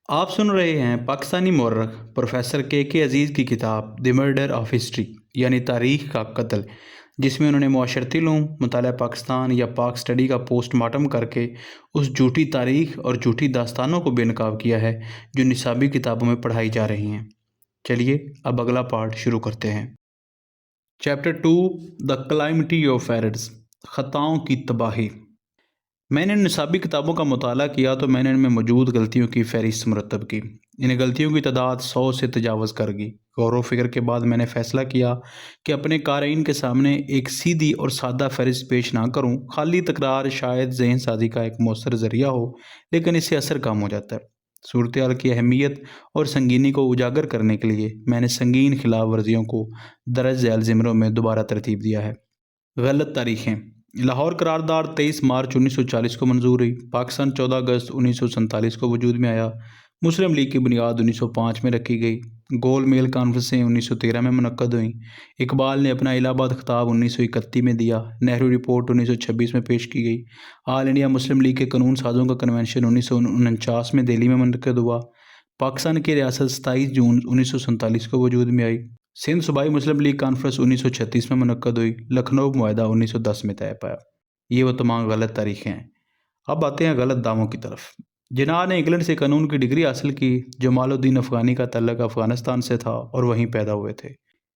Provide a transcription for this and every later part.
آپ سن رہے ہیں پاکستانی مورخ پروفیسر کے عزیز کی کتاب دی مرڈر آف ہسٹری یعنی تاریخ کا قتل، جس میں انہوں نے معاشرتی علوم مطالعہ پاکستان یا پاک اسٹڈی کا پوسٹ مارٹم کر کے اس جھوٹی تاریخ اور جھوٹی داستانوں کو بے نقاب کیا ہے جو نصابی کتابوں میں پڑھائی جا رہی ہیں۔ چلیے اب اگلا پارٹ شروع کرتے ہیں۔ چیپٹر 2 دا کلائمٹی آف ایررز، خطاؤں کی تباہی۔ میں نے نصابی کتابوں کا مطالعہ کیا تو میں نے ان میں موجود غلطیوں کی فہرست مرتب کی۔ ان غلطیوں کی تعداد 100 سے تجاوز کر گئی۔ غور و فکر کے بعد میں نے فیصلہ کیا کہ اپنے قارئین کے سامنے ایک سیدھی اور سادہ فہرست پیش نہ کروں۔ خالی تکرار شاید ذہن سازی کا ایک مؤثر ذریعہ ہو، لیکن اس سے اثر کم ہو جاتا ہے۔ صورتحال کی اہمیت اور سنگینی کو اجاگر کرنے کے لیے میں نے سنگین خلاف ورزیوں کو درج ذیل زمروں میں دوبارہ ترتیب دیا ہے۔ غلط تاریخیں۔ لاہور قرارداد 23 مارچ 1940 کو منظور ہوئی۔ پاکستان 14 اگست 1947 کو وجود میں آیا۔ مسلم لیگ کی بنیاد 1905 میں رکھی گئی۔ گول میل کانفرنسیں 1913 میں منعقد ہوئیں۔ اقبال نے اپنا الہ آباد خطاب 1931 میں دیا۔ نہرو رپورٹ 1926 میں پیش کی گئی۔ آل انڈیا مسلم لیگ کے قانون سازوں کا کنونشن 1949 میں دہلی میں منعقد ہوا۔ پاکستان کی ریاست 27 جون 1947 کو وجود میں آئی۔ سندھ صوبائی مسلم لیگ کانفرنس 1936 میں منعقد ہوئی۔ لکھنؤ معاہدہ 1910 میں طے پایا۔ یہ وہ تمام غلط تاریخیں ہیں۔ اب آتے ہیں غلط دعووں کی طرف۔ جناح نے انگلینڈ سے قانون کی ڈگری حاصل کی۔ جمال الدین افغانی کا تعلق افغانستان سے تھا اور وہیں پیدا ہوئے تھے۔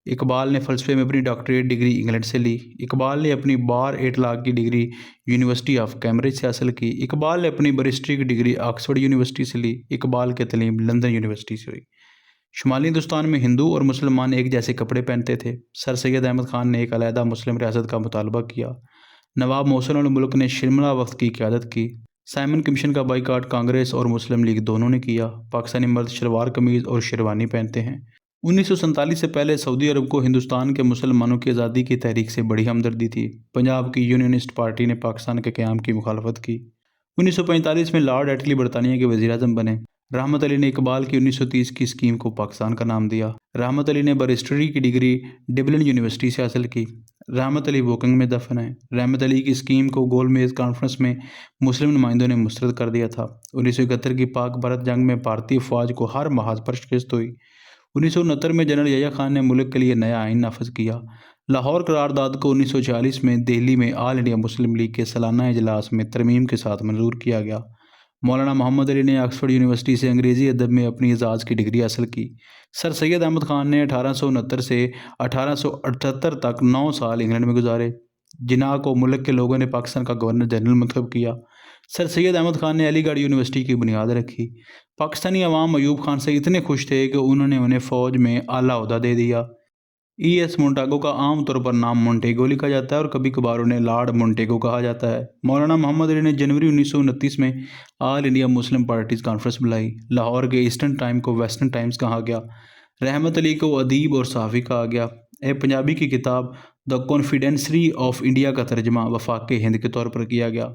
اقبال نے فلسفے میں اپنی ڈاکٹریٹ ڈگری انگلینڈ سے لی۔ اقبال نے اپنی بار اطلاق کی ڈگری یونیورسٹی آف کیمبرج سے حاصل کی۔ اقبال نے اپنی بیرسٹری کی ڈگری آکسفورڈ یونیورسٹی سے لی۔ اقبال کی تعلیم لندن یونیورسٹی سے ہوئی۔ شمالی ہندوستان میں ہندو اور مسلمان ایک جیسے کپڑے پہنتے تھے۔ سر سید احمد خان نے ایک علیحدہ مسلم ریاست کا مطالبہ کیا۔ نواب محسن الملک نے شرملا وقت کی قیادت کی۔ سائمن کمیشن کا بائیکاٹ کانگریس اور مسلم لیگ دونوں نے کیا۔ پاکستانی مرد شلوار قمیض اور شیروانی پہنتے ہیں۔ 1947 سے پہلے سعودی عرب کو ہندوستان کے مسلمانوں کی آزادی کی تحریک سے بڑی ہمدردی تھی۔ پنجاب کی یونینسٹ پارٹی نے پاکستان کے قیام کی مخالفت کی۔ 1945 میں لارڈ ایٹلی برطانیہ کے وزیر اعظم بنے۔ رحمت علی نے اقبال کی 1930 کی اسکیم کو پاکستان کا نام دیا۔ رحمت علی نے بیرسٹری کی ڈگری ڈبلن یونیورسٹی سے حاصل کی۔ رحمت علی ووکنگ میں دفن ہیں۔ رحمت علی کی اسکیم کو گول میز کانفرنس میں مسلم نمائندوں نے مسترد کر دیا تھا۔ 1971 کی پاک بھارت جنگ میں بھارتی افواج کو ہر محاذ پر شکست ہوئی۔ 1969 میں جنرل یحییٰ خان نے ملک کے لیے نیا آئین نافذ کیا۔ لاہور قرارداد کو 1946 میں دہلی میں آل انڈیا مسلم لیگ کے سالانہ اجلاس میں ترمیم کے ساتھ منظور کیا گیا۔ مولانا محمد علی نے آکسفورڈ یونیورسٹی سے انگریزی ادب میں اپنی اعزاز کی ڈگری حاصل کی۔ سر سید احمد خان نے 1869 سے 1878 تک 9 سال انگلینڈ میں گزارے۔ جناح کو ملک کے لوگوں نے پاکستان کا گورنر جنرل منتخب کیا۔ سر سید احمد خان نے علی گڑھ یونیورسٹی کی بنیاد رکھی۔ پاکستانی عوام ایوب خان سے اتنے خوش تھے کہ انہوں نے انہیں فوج میں اعلیٰ عہدہ دے دیا۔ ایس مونٹاگو کا عام طور پر نام مونٹیگو لکھا جاتا ہے اور کبھی کبھار انہیں لارڈ مونٹیگو کہا جاتا ہے۔ مولانا محمد علی نے جنوری 1929 میں آل انڈیا مسلم پارٹیز کانفرنس بلائی۔ لاہور کے ایسٹرن ٹائم کو ویسٹرن ٹائمز کہا گیا۔ رحمت علی کو ادیب اور صحافی کہا گیا۔ پنجابی کی کتاب دا کانفیڈنسری آف انڈیا کا ترجمہ وفاق ہند کے طور پر کیا گیا۔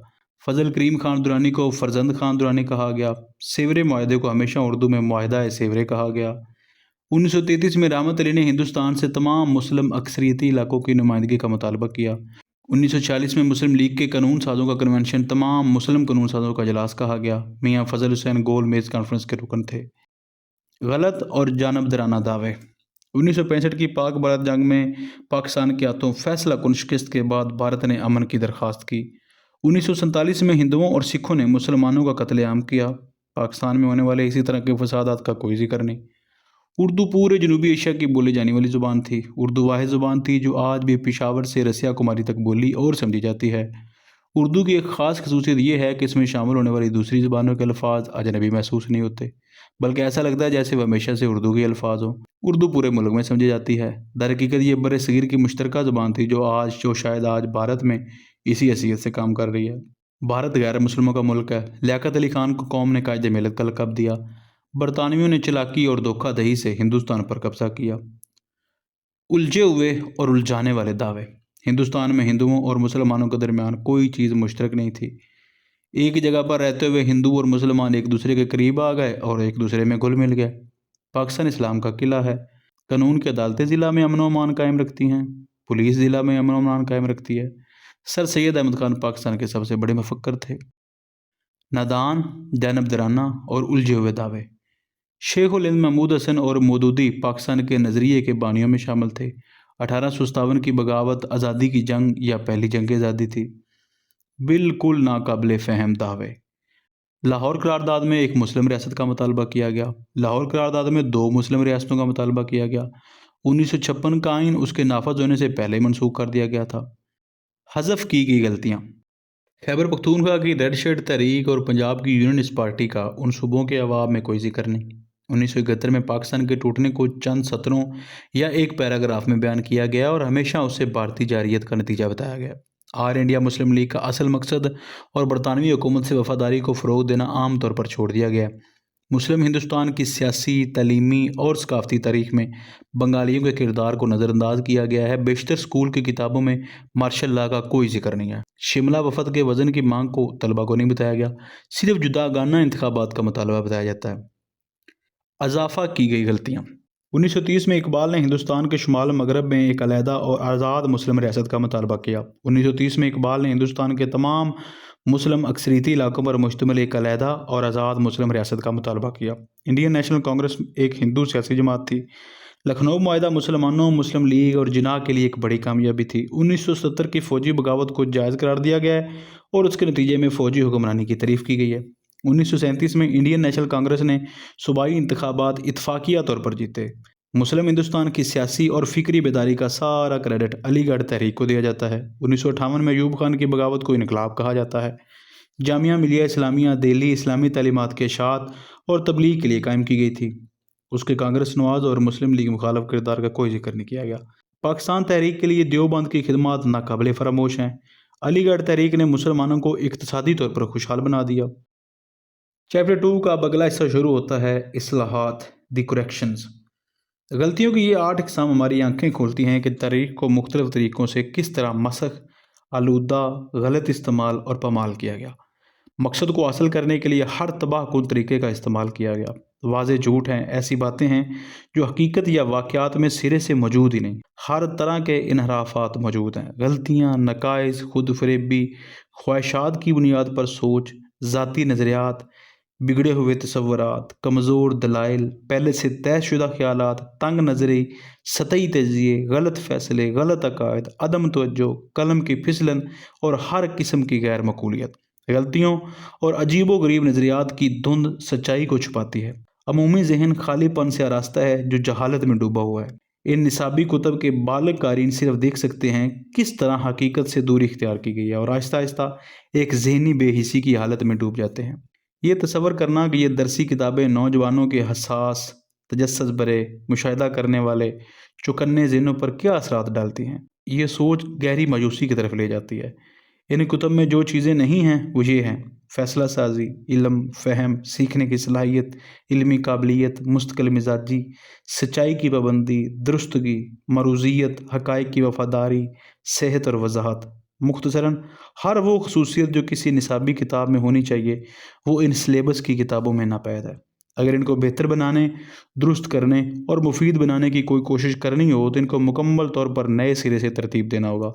فضل کریم خان درانی کو فرزند خان درانی کہا گیا۔ سیورے معاہدے کو ہمیشہ اردو میں معاہدہ سیورے کہا گیا۔ 1933 میں رحمت علی نے ہندوستان سے تمام مسلم اکثریتی علاقوں کی نمائندگی کا مطالبہ کیا۔ 1946 میں مسلم لیگ کے قانون سازوں کا کنونشن تمام مسلم قانون سازوں کا اجلاس کہا گیا۔ میاں فضل حسین گول میز کانفرنس کے رکن تھے۔ غلط اور جانبدارانہ دعوے۔ 1965 کی پاک بھارت جنگ میں پاکستان کے ہاتھوں فیصلہ کن شکست کے بعد بھارت نے امن کی درخواست کی۔ 1947 میں ہندوؤں اور سکھوں نے مسلمانوں کا قتل عام کیا۔ پاکستان میں ہونے والے اسی طرح کے فسادات کا کوئی ذکر نہیں۔ اردو پورے جنوبی ایشیا کی بولی جانے والی زبان تھی۔ اردو واحد زبان تھی جو آج بھی پشاور سے رسیا کماری تک بولی اور سمجھی جاتی ہے۔ اردو کی ایک خاص خصوصیت یہ ہے کہ اس میں شامل ہونے والی دوسری زبانوں کے الفاظ اجنبی محسوس نہیں ہوتے، بلکہ ایسا لگتا ہے جیسے وہ ہمیشہ سے اردو کے الفاظ ہوں۔ اردو پورے ملک میں سمجھی جاتی ہے۔ در حقیقت یہ بر صغیر کی مشترکہ زبان تھی جو شاید آج بھارت میں اسی حیثیت سے کام کر رہی ہے۔ بھارت غیر مسلموں کا ملک ہے۔ لیاقت علی خان کو قوم نے قائد ملت کا لقب دیا۔ برطانویوں نے چالاکی اور دھوکہ دہی سے ہندوستان پر قبضہ کیا۔ الجھے ہوئے اور الجھانے والے دعوے۔ ہندوستان میں ہندوؤں اور مسلمانوں کے درمیان کوئی چیز مشترک نہیں تھی۔ ایک جگہ پر رہتے ہوئے ہندو اور مسلمان ایک دوسرے کے قریب آ گئے اور ایک دوسرے میں گھل مل گئے۔ پاکستان اسلام کا قلعہ ہے۔ قانون کی عدالتیں ضلع میں امن و امان قائم رکھتی ہیں۔ پولیس ضلع میں امن و امان قائم رکھتی ہے۔ سر سید احمد خان پاکستان کے سب سے بڑے مفکر تھے۔ نادان، جانبدارانہ اور الجھے ہوئے دعوے۔ شیخ الہند محمود حسن اور مودودی پاکستان کے نظریے کے بانیوں میں شامل تھے۔ 1857 کی بغاوت آزادی کی جنگ یا پہلی جنگ آزادی تھی؟ بالکل ناقابل فہم دعوے۔ لاہور قرارداد میں ایک مسلم ریاست کا مطالبہ کیا گیا۔ لاہور قرارداد میں 2 مسلم ریاستوں کا مطالبہ کیا گیا۔ 1956 کا آئین اس کے نافذ ہونے سے پہلے منسوخ کر دیا گیا تھا۔ حذف کی گئی غلطیاں۔ خیبر پختونخوا کی ریڈ شرٹ تحریک اور پنجاب کی یونینسٹ پارٹی کا ان صوبوں کے عوام میں کوئی ذکر نہیں۔ 1971 میں پاکستان کے ٹوٹنے کو چند سطروں یا ایک پیراگراف میں بیان کیا گیا اور ہمیشہ اسے بھارتی جارحیت کا نتیجہ بتایا گیا۔ آل انڈیا مسلم لیگ کا اصل مقصد اور برطانوی حکومت سے وفاداری کو فروغ دینا عام طور پر چھوڑ دیا گیا۔ مسلم ہندوستان کی سیاسی، تعلیمی اور ثقافتی تاریخ میں بنگالیوں کے کردار کو نظر انداز کیا گیا ہے۔ بیشتر اسکول کی کتابوں میں مارشل لا کا کوئی ذکر نہیں ہے۔ شملہ وفد کے وزن کی مانگ کو طلبہ کو نہیں بتایا گیا، صرف جداگانہ انتخابات کا مطالبہ بتایا جاتا ہے۔ اضافہ کی گئی غلطیاں۔ 1930 میں اقبال نے ہندوستان کے شمال مغرب میں ایک علیحدہ اور آزاد مسلم ریاست کا مطالبہ کیا۔ 1930 میں اقبال نے ہندوستان کے تمام مسلم اکثریتی علاقوں پر مشتمل ایک علیحدہ اور آزاد مسلم ریاست کا مطالبہ کیا۔ انڈین نیشنل کانگریس ایک ہندو سیاسی جماعت تھی۔ لکھنؤ معاہدہ مسلمانوں، مسلم لیگ اور جناح کے لیے ایک بڑی کامیابی تھی۔ 1970 کی فوجی بغاوت کو جائز قرار دیا گیا ہے اور اس کے نتیجے میں فوجی حکمرانی کی تعریف کی گئی ہے۔ 1937 میں انڈین نیشنل کانگریس نے صوبائی انتخابات اتفاقیہ طور پر جیتے۔ مسلم ہندوستان کی سیاسی اور فکری بیداری کا سارا کریڈٹ علی گڑھ تحریک کو دیا جاتا ہے۔ 1958 میں ایوب خان کی بغاوت کو انقلاب کہا جاتا ہے۔ جامعہ ملیہ اسلامیہ دہلی اسلامی تعلیمات کے اشاعت اور تبلیغ کے لیے قائم کی گئی تھی۔ اس کے کانگریس نواز اور مسلم لیگ مخالف کردار کا کوئی ذکر نہیں کیا گیا۔ پاکستان تحریک کے لیے دیوبند کی خدمات ناقابل فراموش ہیں۔ علی گڑھ تحریک نے مسلمانوں کو اقتصادی طور پر خوشحال بنا دیا۔ چیپٹر 2 کا اب اگلا حصہ شروع ہوتا ہے، اصلاحات، دی کریکشنز۔ غلطیوں کی یہ 8 اقسام ہماری آنکھیں کھولتی ہیں کہ تاریخ کو مختلف طریقوں سے کس طرح مسخ، آلودہ، غلط استعمال اور پامال کیا گیا۔ مقصد کو حاصل کرنے کے لیے ہر تباہ کن طریقے کا استعمال کیا گیا۔ واضح جھوٹ ہیں، ایسی باتیں ہیں جو حقیقت یا واقعات میں سرے سے موجود ہی نہیں۔ ہر طرح کے انحرافات موجود ہیں۔ غلطیاں، نقائص، خود فریبی، خواہشات کی بنیاد پر سوچ، ذاتی نظریات، بگڑے ہوئے تصورات، کمزور دلائل، پہلے سے طے شدہ خیالات، تنگ نظری، سطحی تجزیے، غلط فیصلے، غلط عقائد، عدم توجہ، قلم کی پھسلن اور ہر قسم کی غیر معقولیت۔ غلطیوں اور عجیب و غریب نظریات کی دھند سچائی کو چھپاتی ہے۔ عمومی ذہن خالی پن سے آراستہ ہے جو جہالت میں ڈوبا ہوا ہے۔ ان نصابی کتب کے بالغ قارئین صرف دیکھ سکتے ہیں کس طرح حقیقت سے دوری اختیار کی گئی ہے اور آہستہ آہستہ ایک ذہنی بے حسی کی حالت میں ڈوب جاتے ہیں۔ یہ تصور کرنا کہ یہ درسی کتابیں نوجوانوں کے حساس، تجسس بھرے، مشاہدہ کرنے والے، چوکنے ذہنوں پر کیا اثرات ڈالتی ہیں، یہ سوچ گہری مایوسی کی طرف لے جاتی ہے۔ ان کتب میں جو چیزیں نہیں ہیں وہ یہ ہیں: فیصلہ سازی، علم، فہم، سیکھنے کی صلاحیت، علمی قابلیت، مستقل مزاجی، سچائی کی پابندی، درستگی، مروزیت، حقائق کی وفاداری، صحت اور وضاحت۔ مختصراً ہر وہ خصوصیت جو کسی نصابی کتاب میں ہونی چاہیے وہ ان سلیبس کی کتابوں میں ناپید ہے۔ اگر ان کو بہتر بنانے، درست کرنے اور مفید بنانے کی کوئی کوشش کرنی ہو تو ان کو مکمل طور پر نئے سرے سے ترتیب دینا ہوگا۔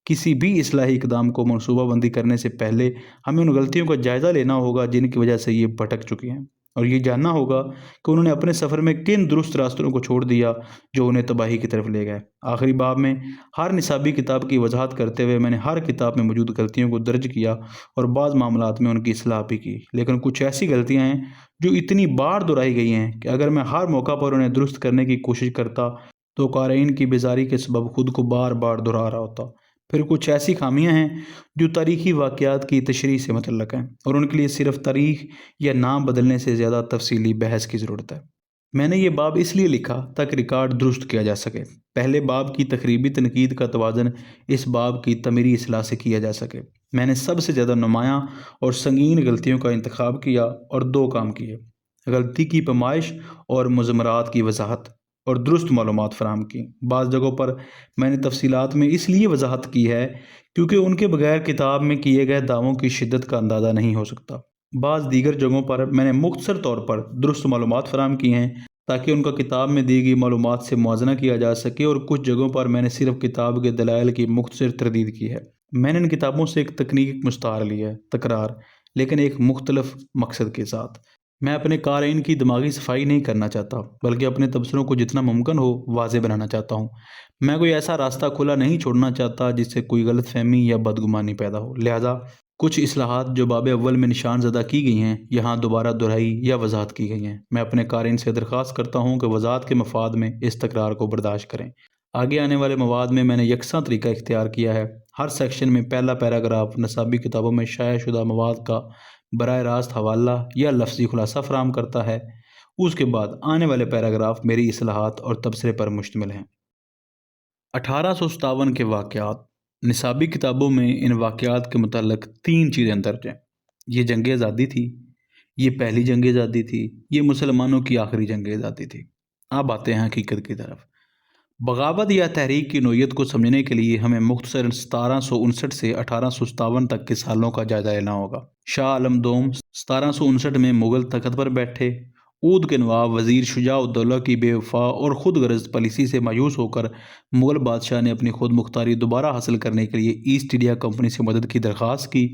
کسی بھی اصلاحی اقدام کو منصوبہ بندی کرنے سے پہلے ہمیں ان غلطیوں کا جائزہ لینا ہوگا جن کی وجہ سے یہ بھٹک چکی ہیں، اور یہ جاننا ہوگا کہ انہوں نے اپنے سفر میں کن درست راستوں کو چھوڑ دیا جو انہیں تباہی کی طرف لے گئے۔ آخری باب میں ہر نصابی کتاب کی وضاحت کرتے ہوئے میں نے ہر کتاب میں موجود غلطیوں کو درج کیا اور بعض معاملات میں ان کی اصلاح بھی کی، لیکن کچھ ایسی غلطیاں ہیں جو اتنی بار دہرائی گئی ہیں کہ اگر میں ہر موقع پر انہیں درست کرنے کی کوشش کرتا تو قارئین کی بیزاری کے سبب خود کو بار بار دہرا رہا ہوتا۔ پھر کچھ ایسی خامیاں ہیں جو تاریخی واقعات کی تشریح سے متعلق ہیں اور ان کے لیے صرف تاریخ یا نام بدلنے سے زیادہ تفصیلی بحث کی ضرورت ہے۔ میں نے یہ باب اس لیے لکھا تاکہ ریکارڈ درست کیا جا سکے۔ پہلے باب کی تقریبی تنقید کا توازن اس باب کی تعمیری اصلاح سے کیا جا سکے۔ میں نے سب سے زیادہ نمایاں اور سنگین غلطیوں کا انتخاب کیا اور 2 کام کیے: غلطی کی پیمائش اور مضمرات کی وضاحت، اور درست معلومات فراہم کی۔ بعض جگہوں پر میں نے تفصیلات میں اس لیے وضاحت کی ہے کیونکہ ان کے بغیر کتاب میں کیے گئے دعووں کی شدت کا اندازہ نہیں ہو سکتا۔ بعض دیگر جگہوں پر میں نے مختصر طور پر درست معلومات فراہم کی ہیں تاکہ ان کا کتاب میں دی گئی معلومات سے موازنہ کیا جا سکے، اور کچھ جگہوں پر میں نے صرف کتاب کے دلائل کی مختصر تردید کی ہے۔ میں نے ان کتابوں سے ایک تکنیک مستعار لی ہے: تکرار، لیکن ایک مختلف مقصد کے ساتھ۔ میں اپنے قارئین کی دماغی صفائی نہیں کرنا چاہتا، بلکہ اپنے تبصروں کو جتنا ممکن ہو واضح بنانا چاہتا ہوں۔ میں کوئی ایسا راستہ کھلا نہیں چھوڑنا چاہتا جس سے کوئی غلط فہمی یا بدگمانی پیدا ہو۔ لہٰذا کچھ اصلاحات جو باب اول میں نشان زدہ کی گئی ہیں یہاں دوبارہ دہرائی یا وضاحت کی گئی ہیں۔ میں اپنے قارئین سے درخواست کرتا ہوں کہ وضاحت کے مفاد میں اس تکرار کو برداشت کریں۔ آگے آنے والے مواد میں نے یکساں طریقہ اختیار کیا ہے۔ ہر سیکشن میں پہلا پیراگراف نصابی کتابوں میں شائع شدہ مواد کا براہ راست حوالہ یا لفظی خلاصہ فراہم کرتا ہے۔ اس کے بعد آنے والے پیراگراف میری اصلاحات اور تبصرے پر مشتمل ہیں۔ 1857 کے واقعات۔ نصابی کتابوں میں ان واقعات کے متعلق 3 چیزیں درج ہیں۔ یہ جنگ آزادی تھی، یہ پہلی جنگ آزادی تھی، یہ مسلمانوں کی آخری جنگ آزادی تھی۔ اب آتے ہیں حقیقت کی طرف۔ بغاوت یا تحریک کی نوعیت کو سمجھنے کے لیے ہمیں مختصراً 1759 سے 1857 تک کے سالوں کا جائزہ لینا ہوگا۔ شاہ عالم دوم 1759 میں مغل تخت پر بیٹھے۔ اودھ کے نواب وزیر شجاع الدولہ کی بے وفا اور خود غرض پالیسی سے مایوس ہو کر مغل بادشاہ نے اپنی خود مختاری دوبارہ حاصل کرنے کے لیے ایسٹ انڈیا کمپنی سے مدد کی درخواست کی۔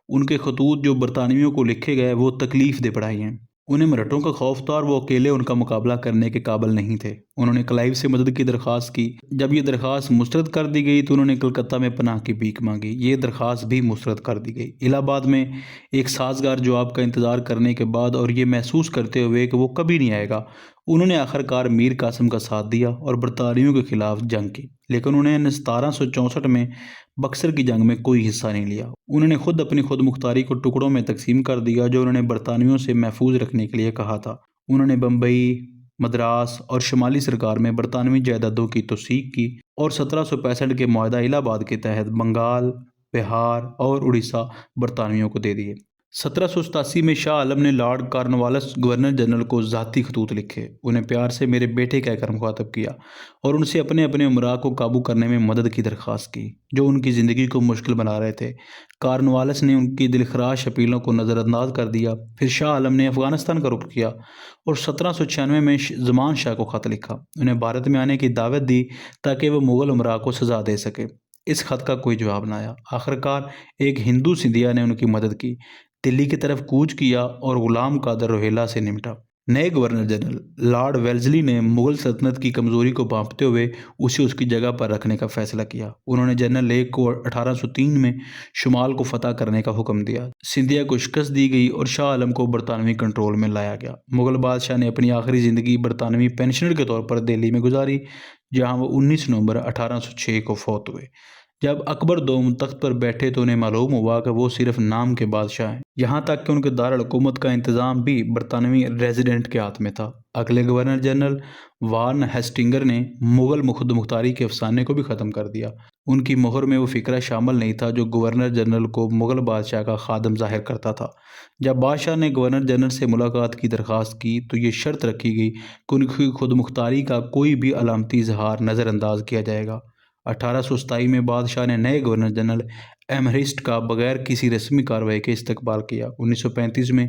ان کے خطوط جو برطانویوں کو لکھے گئے وہ تکلیف دہ پڑھائی ہیں۔ انہیں مرہٹوں کا خوف تھا اور وہ اکیلے ان کا مقابلہ کرنے کے قابل نہیں تھے۔ انہوں نے کلائیو سے مدد کی درخواست کی۔ جب یہ درخواست مسترد کر دی گئی تو انہوں نے کلکتہ میں پناہ کی بھیک مانگی۔ یہ درخواست بھی مسترد کر دی گئی۔ الہ آباد میں ایک سازگار جواب کا انتظار کرنے کے بعد اور یہ محسوس کرتے ہوئے کہ وہ کبھی نہیں آئے گا، انہوں نے آخرکار میر قاسم کا ساتھ دیا اور برطانویوں کے خلاف جنگ کی، لیکن انہوں نے 1764 میں بکسر کی جنگ میں کوئی حصہ نہیں لیا۔ انہوں نے اپنی خود مختاری کو ٹکڑوں میں تقسیم کر دیا جو انہوں نے برطانویوں سے محفوظ رکھنے کے لیے کہا تھا۔ انہوں نے بمبئی، مدراس اور شمالی سرکار میں برطانوی جائیدادوں کی توثیق کی اور 1765 کے معاہدہ الہ آباد کے تحت بنگال، بہار اور اڑیسہ برطانویوں کو دے دیے۔ 1787 میں شاہ عالم نے لارڈ کارنوالس گورنر جنرل کو ذاتی خطوط لکھے، انہیں پیار سے میرے بیٹے کہہ کر مخاطب کیا اور ان سے اپنے امراء کو قابو کرنے میں مدد کی درخواست کی جو ان کی زندگی کو مشکل بنا رہے تھے۔ کارنوالس نے ان کی دلخراش اپیلوں کو نظر انداز کر دیا۔ پھر شاہ عالم نے افغانستان کا رخ کیا اور 1796 میں زمان شاہ کو خط لکھا، انہیں بھارت میں آنے کی دعوت دی تاکہ وہ مغل امراء کو سزا دے سکے۔ اس خط کا کوئی جواب نہ آیا۔ آخرکار ایک ہندو سندھیا نے ان کی مدد کی، دلی کی طرف کوچ کیا اور غلام قادر روہیلا سے نمٹا۔ نئے گورنر جنرل لارڈ ویلزلی نے مغل سلطنت کی کمزوری کو بھانپتے ہوئے اسے اس کی جگہ پر رکھنے کا فیصلہ کیا۔ انہوں نے جنرل لیگ کو 1803 میں شمال کو فتح کرنے کا حکم دیا۔ سندھیا کو شکست دی گئی اور شاہ عالم کو برطانوی کنٹرول میں لایا گیا۔ مغل بادشاہ نے اپنی آخری زندگی برطانوی پینشنر کے طور پر دہلی میں گزاری، جہاں وہ 19 نومبر 1806 کو فوت ہوئے۔ جب اکبر دوم تخت پر بیٹھے تو انہیں معلوم ہوا کہ وہ صرف نام کے بادشاہ ہیں، یہاں تک کہ ان کے دارالحکومت کا انتظام بھی برطانوی ریزیڈنٹ کے ہاتھ میں تھا۔ اگلے گورنر جنرل وارن ہیسٹنگر نے مغل خود مختاری کے افسانے کو بھی ختم کر دیا۔ ان کی مہر میں وہ فقرہ شامل نہیں تھا جو گورنر جنرل کو مغل بادشاہ کا خادم ظاہر کرتا تھا۔ جب بادشاہ نے گورنر جنرل سے ملاقات کی درخواست کی تو یہ شرط رکھی گئی کہ ان کی خود مختاری کا کوئی بھی علامتی اظہار نظر انداز کیا جائے گا۔ 1827 میں بادشاہ نے نئے گورنر جنرل ایمہرسٹ کا بغیر کسی رسمی کارروائی کے استقبال کیا۔ 1935 میں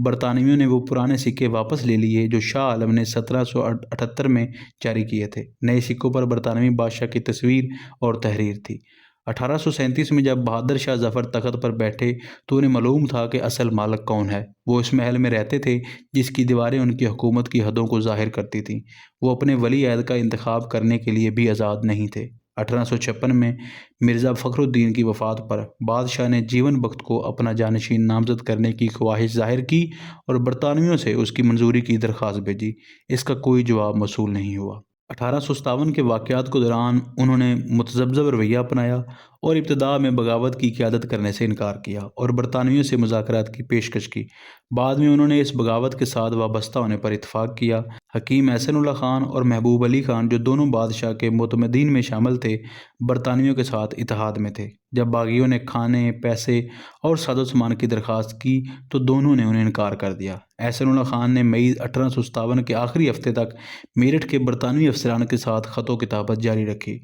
برطانویوں نے وہ پرانے سکے واپس لے لیے جو شاہ عالم نے 1778 میں جاری کیے تھے۔ نئے سکوں پر برطانوی بادشاہ کی تصویر اور تحریر تھی۔ 1837 میں جب بہادر شاہ ظفر تخت پر بیٹھے تو انہیں معلوم تھا کہ اصل مالک کون ہے۔ وہ اس محل میں رہتے تھے جس کی دیواریں ان کی حکومت کی حدوں کو ظاہر کرتی تھیں۔ وہ اپنے ولی عہد کا انتخاب کرنے کے لیے بھی آزاد نہیں تھے۔ 1856 میں مرزا فخر الدین کی وفات پر بادشاہ نے جیون بخت کو اپنا جانشین نامزد کرنے کی خواہش ظاہر کی اور برطانویوں سے اس کی منظوری کی درخواست بھیجی۔ اس کا کوئی جواب موصول نہیں ہوا۔ 1857 کے واقعات کے دوران انہوں نے متذبذب رویہ اپنایا اور ابتدا میں بغاوت کی قیادت کرنے سے انکار کیا اور برطانویوں سے مذاکرات کی پیشکش کی۔ بعد میں انہوں نے اس بغاوت کے ساتھ وابستہ ہونے پر اتفاق کیا۔ حکیم احسن اللہ خان اور محبوب علی خان جو دونوں بادشاہ کے معتمدین میں شامل تھے برطانویوں کے ساتھ اتحاد میں تھے۔ جب باغیوں نے کھانے، پیسے اور ساز و سامان کی درخواست کی تو دونوں نے انہیں انکار کر دیا۔ احسن اللہ خان نے مئی 1857 کے آخری ہفتے تک میرٹھ کے برطانوی افسران کے ساتھ خط و کتابت جاری رکھی۔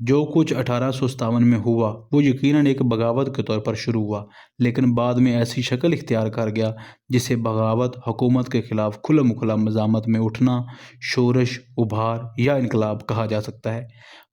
جو کچھ 1857 میں ہوا وہ یقیناً ایک بغاوت کے طور پر شروع ہوا، لیکن بعد میں ایسی شکل اختیار کر گیا جسے بغاوت، حکومت کے خلاف کھلم کھلا مزاحمت میں اٹھنا، شورش، ابھار یا انقلاب کہا جا سکتا ہے۔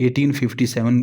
1857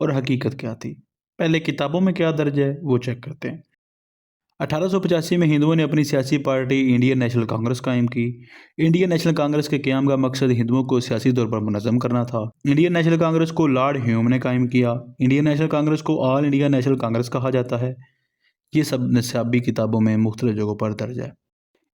اور حقیقت کیا تھی؟ پہلے کتابوں میں کیا درج ہے وہ چیک کرتے ہیں۔ 1885 میں ہندوؤں نے اپنی سیاسی پارٹی انڈین نیشنل کانگریس قائم کی۔ انڈین نیشنل کانگریس کے قیام کا مقصد ہندوؤں کو سیاسی طور پر منظم کرنا تھا۔ انڈین نیشنل کانگریس کو لارڈ ہیوم نے قائم کیا۔ انڈین نیشنل کانگریس کو آل انڈیا نیشنل کانگریس کہا جاتا ہے۔ یہ سب نصابی کتابوں میں مختلف جگہوں پر درج ہے۔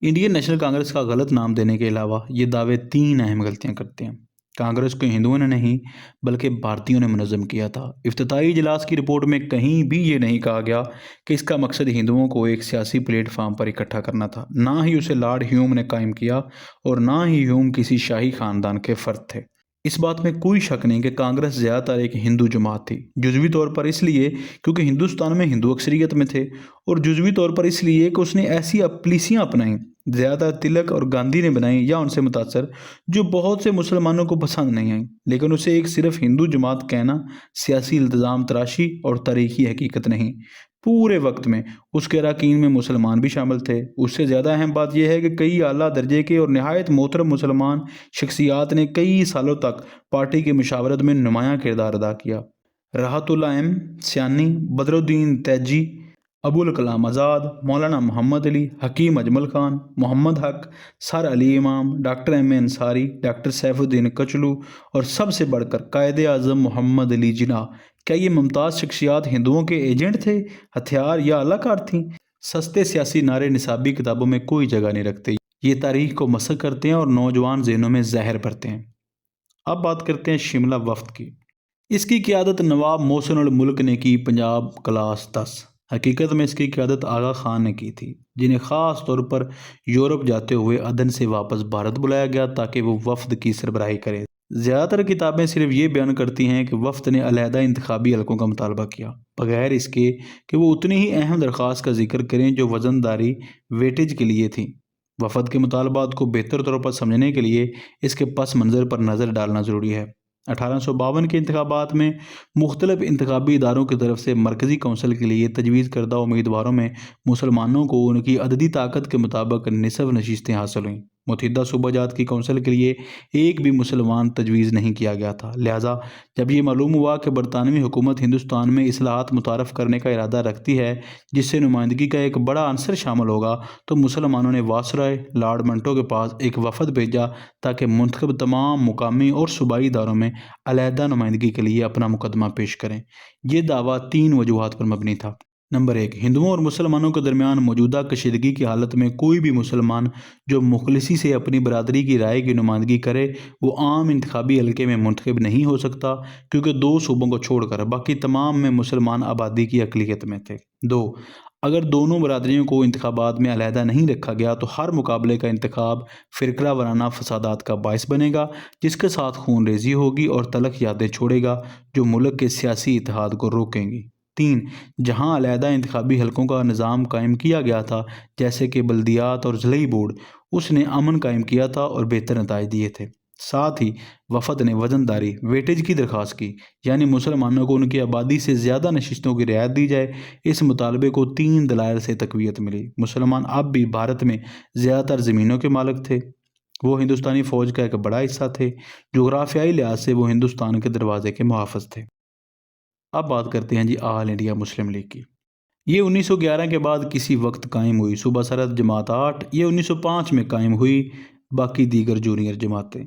انڈین نیشنل کانگریس کا غلط نام دینے کے علاوہ یہ دعوے 3 اہم غلطیاں کرتے ہیں۔ کانگریس کو ہندوؤں نے نہیں بلکہ بھارتیوں نے منظم کیا تھا۔ افتتاحی اجلاس کی رپورٹ میں کہیں بھی یہ نہیں کہا گیا کہ اس کا مقصد ہندوؤں کو ایک سیاسی پلیٹ فارم پر اکٹھا کرنا تھا۔ نہ ہی اسے لارڈ ہیوم نے قائم کیا اور نہ ہی ہیوم کسی شاہی خاندان کے فرد تھے۔ اس بات میں کوئی شک نہیں کہ کانگریس زیادہ تر ایک ہندو جماعت تھی، جزوی طور پر اس لیے کیونکہ ہندوستان میں ہندو اکثریت میں تھے، اور جزوی طور پر اس لیے کہ اس نے ایسی پالیسیاں اپنائیں، زیادہ تلک اور گاندھی نے بنائیں یا ان سے متاثر، جو بہت سے مسلمانوں کو پسند نہیں آئیں، لیکن اسے ایک صرف ہندو جماعت کہنا سیاسی التزام تراشی اور تاریخی حقیقت نہیں۔ پورے وقت میں اس کے اراکین میں مسلمان بھی شامل تھے۔ اس سے زیادہ اہم بات یہ ہے کہ کئی اعلیٰ درجے کے اور نہایت محترم مسلمان شخصیات نے کئی سالوں تک پارٹی کی مشاورت میں نمایاں کردار ادا کیا۔ راحت اللہ ایم سیانی، بدر الدین تیجی، ابوالکلام آزاد، مولانا محمد علی، حکیم اجمل خان، محمد حق، سر علی امام، ڈاکٹر ایم اے انصاری، ڈاکٹر سیف الدین کچلو اور سب سے بڑھ کر قائد اعظم محمد علی جناح، کیا یہ ممتاز شخصیات ہندوؤں کے ایجنٹ تھے، ہتھیار یا اعلی کار تھیں؟ سستے سیاسی نعرے نصابی کتابوں میں کوئی جگہ نہیں رکھتے، یہ تاریخ کو مسخ کرتے ہیں اور نوجوان ذہنوں میں زہر بھرتے ہیں۔ اب بات کرتے ہیں شملہ وفد کی۔ اس کی قیادت نواب محسن الملک نے کی، پنجاب کلاس 10۔ حقیقت میں اس کی قیادت آغا خان نے کی تھی، جنہیں خاص طور پر یورپ جاتے ہوئے عدن سے واپس بھارت بلایا گیا تاکہ وہ وفد کی سربراہی کرے۔ زیادہ تر کتابیں صرف یہ بیان کرتی ہیں کہ وفد نے علیحدہ انتخابی حلقوں کا مطالبہ کیا، بغیر اس کے کہ وہ اتنی ہی اہم درخواست کا ذکر کریں جو وزن داری ویٹیج کے لیے تھی۔ وفد کے مطالبات کو بہتر طور پر سمجھنے کے لیے اس کے پس منظر پر نظر ڈالنا ضروری ہے۔ 1852 کے انتخابات میں مختلف انتخابی اداروں کی طرف سے مرکزی کونسل کے لیے تجویز کردہ امیدواروں میں مسلمانوں کو ان کی عددی طاقت کے مطابق نصف نشستیں حاصل ہوئیں۔ متحدہ صوبہ جات کی کونسل کے لیے ایک بھی مسلمان تجویز نہیں کیا گیا تھا، لہٰذا جب یہ معلوم ہوا کہ برطانوی حکومت ہندوستان میں اصلاحات متعارف کرنے کا ارادہ رکھتی ہے جس سے نمائندگی کا ایک بڑا عنصر شامل ہوگا، تو مسلمانوں نے واسرائے لارڈ منٹو کے پاس ایک وفد بھیجا تاکہ منتخب تمام مقامی اور صوبائی اداروں میں علیحدہ نمائندگی کے لیے اپنا مقدمہ پیش کریں۔ یہ دعویٰ 3 وجوہات پر مبنی تھا۔ نمبر 1، ہندوؤں اور مسلمانوں کے درمیان موجودہ کشیدگی کی حالت میں کوئی بھی مسلمان جو مخلصی سے اپنی برادری کی رائے کی نمائندگی کرے وہ عام انتخابی حلقے میں منتخب نہیں ہو سکتا، کیونکہ 2 صوبوں کو چھوڑ کر باقی تمام میں مسلمان آبادی کی اقلیت میں تھے۔ 2، اگر دونوں برادریوں کو انتخابات میں علیحدہ نہیں رکھا گیا تو ہر مقابلے کا انتخاب فرقہ وارانہ فسادات کا باعث بنے گا، جس کے ساتھ خون ریزی ہوگی اور تلخ یادیں چھوڑے گا جو ملک کے سیاسی اتحاد کو روکیں گی۔ 3، جہاں علیحدہ انتخابی حلقوں کا نظام قائم کیا گیا تھا جیسے کہ بلدیات اور ضلعی بورڈ، اس نے امن قائم کیا تھا اور بہتر نتائج دیے تھے۔ ساتھ ہی وفد نے وزن داری ویٹیج کی درخواست کی، یعنی مسلمانوں کو ان کی آبادی سے زیادہ نشستوں کی رعایت دی جائے۔ اس مطالبے کو 3 دلائل سے تقویت ملی۔ مسلمان اب بھی بھارت میں زیادہ تر زمینوں کے مالک تھے، وہ ہندوستانی فوج کا ایک بڑا حصہ تھے، جغرافیائی لحاظ سے وہ ہندوستان کے دروازے کے محافظ تھے۔ اب بات کرتے ہیں آل انڈیا مسلم لیگ کی۔ یہ 1911 کے بعد کسی وقت قائم ہوئی صوبہ سرحد جماعت 8۔ یہ 1905 میں قائم ہوئی، باقی دیگر جونیئر جماعتیں۔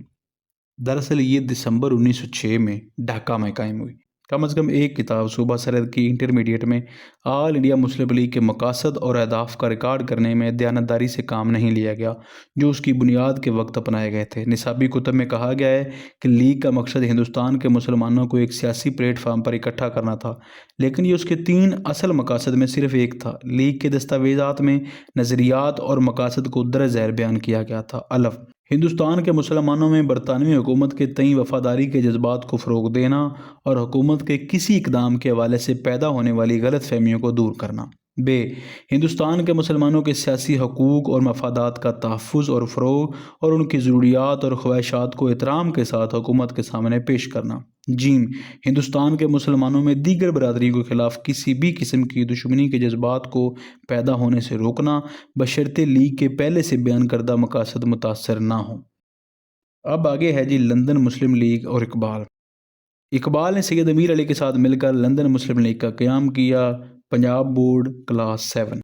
دراصل یہ دسمبر 1906 میں ڈھاکہ میں قائم ہوئی۔ کم از کم ایک کتاب صوبہ سرحد کی انٹرمیڈیٹ میں آل انڈیا مسلم لیگ کے مقاصد اور اہداف کا ریکارڈ کرنے میں دیانتداری سے کام نہیں لیا گیا جو اس کی بنیاد کے وقت اپنائے گئے تھے۔ نصابی کتب میں کہا گیا ہے کہ لیگ کا مقصد ہندوستان کے مسلمانوں کو ایک سیاسی پلیٹ فارم پر اکٹھا کرنا تھا، لیکن یہ اس کے 3 اصل مقاصد میں صرف ایک تھا۔ لیگ کے دستاویزات میں نظریات اور مقاصد کو درج ذیل بیان کیا گیا تھا: الف، ہندوستان کے مسلمانوں میں برطانوی حکومت کے تئیں وفاداری کے جذبات کو فروغ دینا اور حکومت کے کسی اقدام کے حوالے سے پیدا ہونے والی غلط فہمیوں کو دور کرنا۔ ب، ہندوستان کے مسلمانوں کے سیاسی حقوق اور مفادات کا تحفظ اور فروغ اور ان کی ضروریات اور خواہشات کو احترام کے ساتھ حکومت کے سامنے پیش کرنا۔ ج، ہندوستان کے مسلمانوں میں دیگر برادریوں کے خلاف کسی بھی قسم کی دشمنی کے جذبات کو پیدا ہونے سے روکنا، بشرطے لیگ کے پہلے سے بیان کردہ مقاصد متاثر نہ ہوں۔ اب آگے ہے لندن مسلم لیگ اور اقبال۔ اقبال نے سید امیر علی کے ساتھ مل کر لندن مسلم لیگ کا قیام کیا۔ Punjab board class 7۔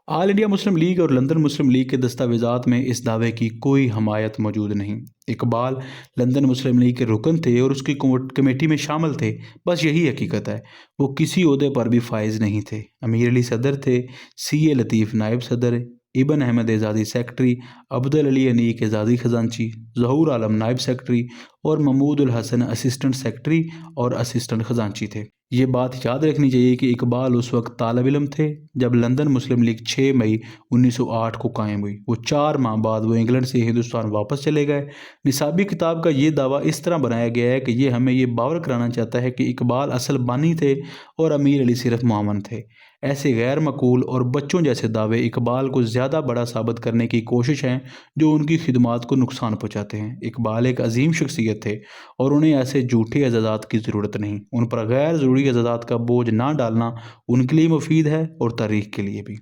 آل انڈیا مسلم لیگ اور لندن مسلم لیگ کے دستاویزات میں اس دعوے کی کوئی حمایت موجود نہیں۔ اقبال لندن مسلم لیگ کے رکن تھے اور اس کی کمیٹی میں شامل تھے، بس یہی حقیقت ہے۔ وہ کسی عہدے پر بھی فائز نہیں تھے۔ امیر علی صدر تھے، سی اے لطیف نائب صدر، ابن احمد اعزازی سیکرٹری، عبدالعلی انیق اعزازی خزانچی، ظہور عالم نائب سیکرٹری اور محمود الحسن اسسٹنٹ سیکرٹری اور اسسٹنٹ خزانچی تھے۔ یہ بات یاد رکھنی چاہیے کہ اقبال اس وقت طالب علم تھے جب لندن مسلم لیگ 6 مئی 1908 کو قائم ہوئی۔ 4 ماہ بعد وہ انگلینڈ سے ہندوستان واپس چلے گئے۔ نصابی کتاب کا یہ دعویٰ اس طرح بنایا گیا ہے کہ یہ ہمیں یہ باور کرانا چاہتا ہے کہ اقبال اصل بانی تھے اور امیر علی صرف معاون تھے۔ ایسے غیر معقول اور بچوں جیسے دعوے اقبال کو زیادہ بڑا ثابت کرنے کی کوشش ہیں جو ان کی خدمات کو نقصان پہنچاتے ہیں۔ اقبال ایک عظیم شخصیت تھے اور انہیں ایسے جھوٹے اعزازات کی ضرورت نہیں۔ ان پر غیر ضروری اعزازات کا بوجھ نہ ڈالنا ان کے لیے مفید ہے اور تاریخ کے لیے بھی۔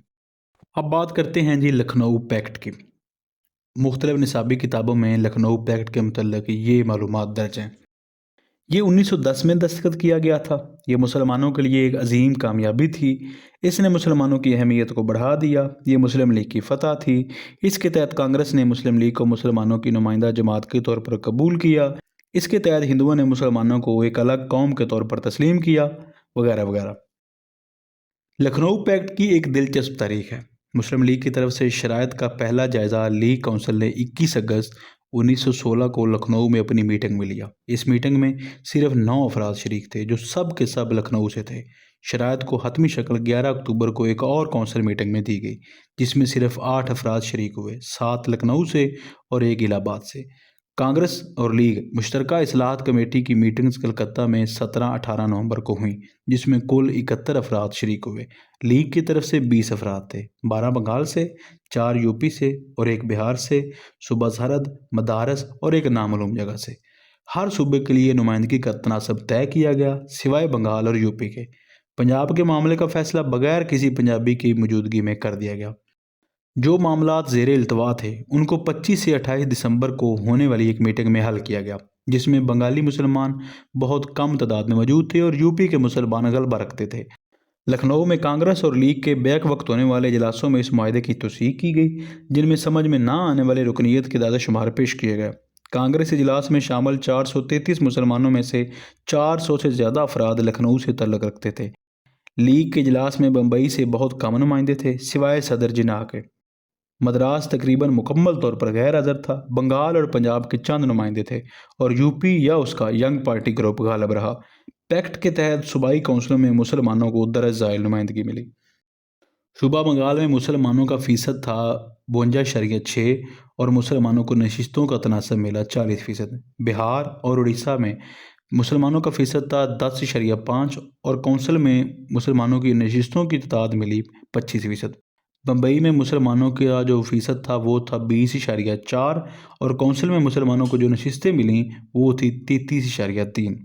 اب بات کرتے ہیں جی لکھنؤ پیکٹ کی۔ مختلف نصابی کتابوں میں لکھنؤ پیکٹ کے متعلق یہ معلومات درج ہیں۔ یہ 1910 میں دستخط کیا گیا تھا۔ یہ مسلمانوں کے لیے ایک عظیم کامیابی تھی۔ اس نے مسلمانوں کی اہمیت کو بڑھا دیا۔ یہ مسلم لیگ کی فتح تھی۔ اس کے تحت کانگریس نے مسلم لیگ کو مسلمانوں کی نمائندہ جماعت کے طور پر قبول کیا۔ اس کے تحت ہندوؤں نے مسلمانوں کو ایک الگ قوم کے طور پر تسلیم کیا، وغیرہ وغیرہ۔ لکھنؤ پیکٹ کی ایک دلچسپ تاریخ ہے۔ مسلم لیگ کی طرف سے شرائط کا پہلا جائزہ لیگ کونسل نے 21 اگست 1916 کو لکھنؤ میں اپنی میٹنگ میں لیا۔ اس میٹنگ میں صرف 9 افراد شریک تھے جو سب کے سب لکھنؤ سے تھے۔ شرائط کو حتمی شکل 11 اکتوبر کو ایک اور کونسل میٹنگ میں دی گئی جس میں صرف 8 افراد شریک ہوئے، 7 لکھنؤ سے اور 1 الہ آباد سے۔ کانگریس اور لیگ مشترکہ اصلاحات کمیٹی کی میٹنگز کلکتہ میں 17-18 نومبر کو ہوئیں جس میں کل 71 افراد شریک ہوئے۔ لیگ کی طرف سے 20 افراد تھے، 12 بنگال سے، 4 یو پی سے اور 1 بہار سے، صوبہ سرحد، مدارس اور 1 نامعلوم جگہ سے۔ ہر صوبے کے لیے نمائندگی کا تناسب طے کیا گیا سوائے بنگال اور یو پی کے۔ پنجاب کے معاملے کا فیصلہ بغیر کسی پنجابی کی موجودگی میں کر دیا گیا۔ جو معاملات زیر التوا تھے ان کو 25 سے 28 دسمبر کو ہونے والی ایک میٹنگ میں حل کیا گیا جس میں بنگالی مسلمان بہت کم تعداد میں موجود تھے اور یو پی کے مسلمان غلبہ رکھتے تھے۔ لکھنؤ میں کانگریس اور لیگ کے بیک وقت ہونے والے اجلاسوں میں اس معاہدے کی توثیق کی گئی جن میں سمجھ میں نہ آنے والے رکنیت کے اعداد و شمار پیش کیے گئے۔ کانگریس اجلاس میں شامل 433 مسلمانوں میں سے 400 سے زیادہ افراد لکھنؤ سے تعلق رکھتے تھے۔ لیگ کے اجلاس میں بمبئی سے بہت کم نمائندے تھے سوائے صدر جناح کے۔ مدراس تقریباً مکمل طور پر غیر حاضر تھا۔ بنگال اور پنجاب کے چند نمائندے تھے اور یو پی یا اس کا ینگ پارٹی گروپ غالب رہا۔ پیکٹ کے تحت صوبائی کونسلوں میں مسلمانوں کو درجہ ذیل نمائندگی ملی۔ صوبہ بنگال میں مسلمانوں کا فیصد تھا 52.6 اور مسلمانوں کو نشستوں کا تناسب ملا 40%۔ بہار اور اڑیسہ میں مسلمانوں کا فیصد تھا 10.5 اور کونسل میں مسلمانوں کی نشستوں کی تعداد ملی 25%۔ بمبئی میں مسلمانوں کا جو فیصد تھا وہ تھا 20.4 اور کونسل میں مسلمانوں کو جو نشستیں ملیں وہ تھی 33.3۔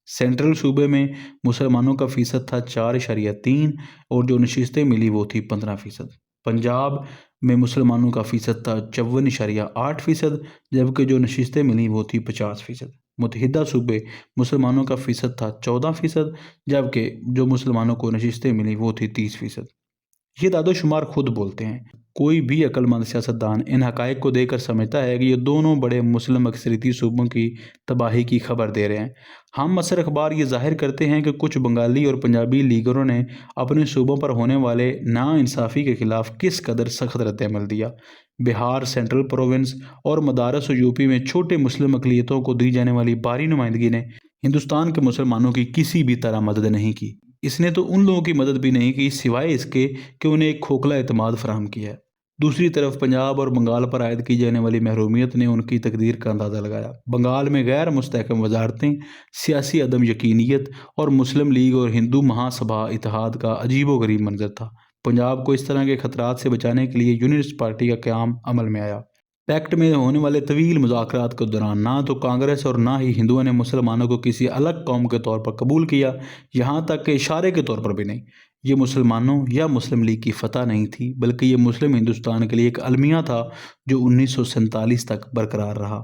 سینٹرل صوبے میں مسلمانوں کا فیصد تھا 4.3 اور جو نشستیں ملی وہ تھی 15%۔ پنجاب میں مسلمانوں کا فیصد تھا 54.8% جبکہ جو نشستیں ملیں وہ تھی 50%۔ متحدہ صوبے مسلمانوں کا فیصد تھا 14% جبکہ جو مسلمانوں کو نشستیں ملیں وہ تھی 30%۔ یہ اعداد و شمار خود بولتے ہیں۔ کوئی بھی عقل مند سیاستدان ان حقائق کو دیکھ کر سمجھتا ہے کہ یہ دونوں بڑے مسلم اکثریتی صوبوں کی تباہی کی خبر دے رہے ہیں۔ ہم اثر اخبار یہ ظاہر کرتے ہیں کہ کچھ بنگالی اور پنجابی لیڈروں نے اپنے صوبوں پر ہونے والے ناانصافی کے خلاف کس قدر سخت رد عمل دیا۔ بہار، سینٹرل پروونس اور مدارس اور یو پی میں چھوٹے مسلم اقلیتوں کو دی جانے والی بھاری نمائندگی نے ہندوستان کے مسلمانوں کی کسی بھی طرح مدد نہیں کی۔ اس نے تو ان لوگوں کی مدد بھی نہیں کی سوائے اس کے کہ انہیں ایک کھوکھلا اعتماد فراہم کیا ہے۔ دوسری طرف پنجاب اور بنگال پر عائد کی جانے والی محرومیت نے ان کی تقدیر کا اندازہ لگایا۔ بنگال میں غیر مستحکم وزارتیں، سیاسی عدم یقینیت اور مسلم لیگ اور ہندو مہا سبھا اتحاد کا عجیب و غریب منظر تھا۔ پنجاب کو اس طرح کے خطرات سے بچانے کے لیے یونینسٹ پارٹی کا قیام عمل میں آیا۔ پیکٹ میں ہونے والے طویل مذاکرات کے دوران نہ تو کانگریس اور نہ ہی ہندوؤں نے مسلمانوں کو کسی الگ قوم کے طور پر قبول کیا، یہاں تک کہ اشارے کے طور پر بھی نہیں۔ یہ مسلمانوں یا مسلم لیگ کی فتح نہیں تھی بلکہ یہ مسلم ہندوستان کے لیے ایک المیہ تھا جو 1947 تک برقرار رہا۔